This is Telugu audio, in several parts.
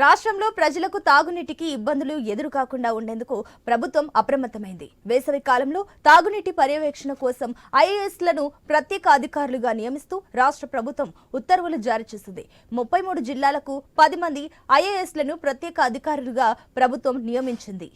రాష్ట్రంలో ప్రజలకు తాగునీటికి ఇబ్బందులు ఎదురుకాకుండా ఉండేందుకు ప్రభుత్వం అప్రమత్తమైంది. వేసవి కాలంలో తాగునీటి పర్యవేక్షణ కోసం ఐఏఎస్లను ప్రత్యేక అధికారులుగా నియమిస్తూ రాష్ట్ర ప్రభుత్వం ఉత్తర్వులు జారీ చేసింది. 33 జిల్లాలకు 10 మంది ఐఏఎస్లను ప్రత్యేక అధికారులుగా ప్రభుత్వం నియమించింది.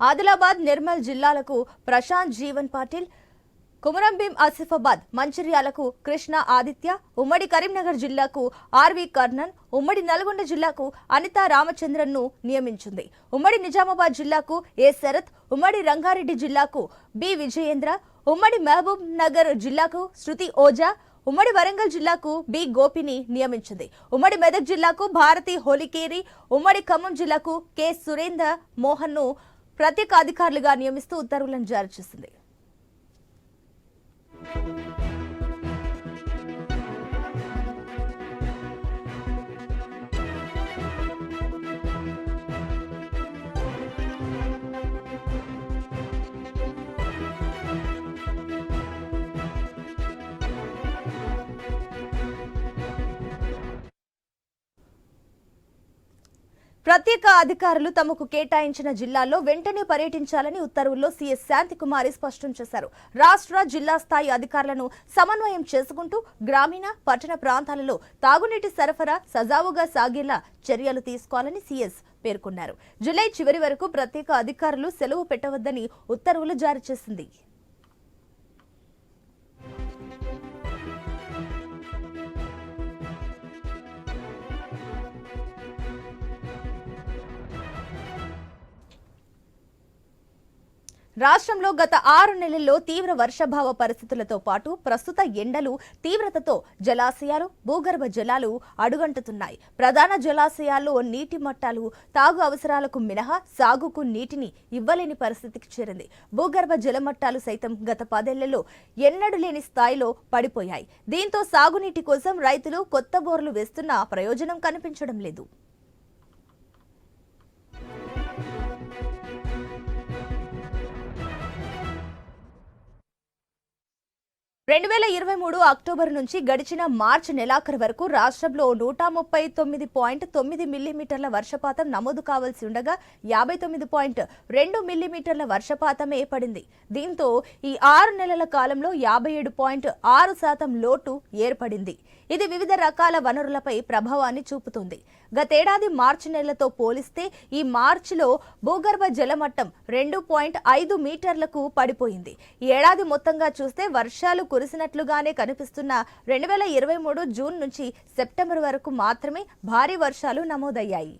ఆదిలాబాద్, నిర్మల్ జిల్లాలకు ప్రశాంత్ జీవన్ పాటిల్, కుమరంభీం ఆసిఫాబాద్, మంచిర్యాలకు కృష్ణ ఆదిత్య, ఉమ్మడి కరీంనగర్ జిల్లాకు ఆర్వి కర్ణన్, ఉమ్మడి నల్గొండ జిల్లాకు అనితా రామచంద్రన్ ను నియమించింది. ఉమ్మడి నిజామాబాద్ జిల్లాకు ఏ శరత్, ఉమ్మడి రంగారెడ్డి జిల్లాకు బి విజయేంద్ర, ఉమ్మడి మహబూబ్ నగర్ జిల్లాకు శృతి ఓజా, ఉమ్మడి వరంగల్ జిల్లాకు బి గోపిని నియమించింది. ఉమ్మడి మెదక్ జిల్లాకు భారతి హోలికేరి, ఉమ్మడి ఖమ్మం జిల్లాకు కె సురేందర్ మోహన్ ను ప్రత్యేక అధికారులుగా నియమిస్తూ ఉత్తర్వులను జారీ చేసింది. ప్రత్యేక అధికారులు తమకు కేటాయించిన జిల్లాల్లో వెంటనే పర్యటించాలని ఉత్తర్వుల్లో సీఎస్ శాంతికుమారి స్పష్టం చేశారు. రాష్ట్ర, జిల్లా స్థాయి అధికారులను సమన్వయం చేసుకుంటూ గ్రామీణ, పట్టణ ప్రాంతాలలో తాగునీటి సరఫరా సజావుగా సాగేలా చర్యలు తీసుకోవాలని సీఎస్ పేర్కొన్నారు. జూలై చివరి వరకు ప్రత్యేక అధికారులు సెలవు పెట్టవద్దని ఉత్తర్వులు జారీ చేసింది. 'రాష్ట్రంలో గత 6 నెలల్లో తీవ్ర వర్షాభావ పరిస్థితులతో పాటు ప్రస్తుత ఎండలు తీవ్రతతో జలాశయాలు, భూగర్భ జలాలు అడుగంటుతున్నాయి. ప్రధాన జలాశయాల్లో నీటి మట్టాలు తాగు అవసరాలకు మినహా సాగుకు నీటిని ఇవ్వలేని పరిస్థితికి చేరింది. భూగర్భ జలమట్టాలు సైతం గత 10 ఏళ్లలో ఎన్నడూ లేని స్థాయిలో పడిపోయాయి. దీంతో సాగునీటి కోసం రైతులు కొత్త బోర్లు వేస్తున్నా ప్రయోజనం కనిపించడం లేదు. 2023 అక్టోబర్ నుంచి గడిచిన మార్చి నెలాఖరు వరకు రాష్ట్రంలో 139.9 మిల్లీమీటర్ల వర్షపాతం నమోదు కావాల్సి ఉండగా 59.2 మిల్లీమీటర్ల వర్షపాతమే పడింది. దీంతో ఈ 6 నెలల కాలంలో 57.6% లోటు ఏర్పడింది. ఇది వివిధ రకాల వనరులపై ప్రభావాన్ని చూపుతుంది. గతేడాది మార్చి నెలతో పోలిస్తే ఈ మార్చిలో భూగర్భ జలమట్టం 2.5 మీటర్లకు పడిపోయింది. ఈ ఏడాది మొత్తంగా చూస్తే వర్షాలు కురిసినట్లుగానే కనిపిస్తున్న 2023 జూన్ నుంచి సెప్టెంబర్ వరకు మాత్రమే భారీ వర్షాలు నమోదయ్యాయి.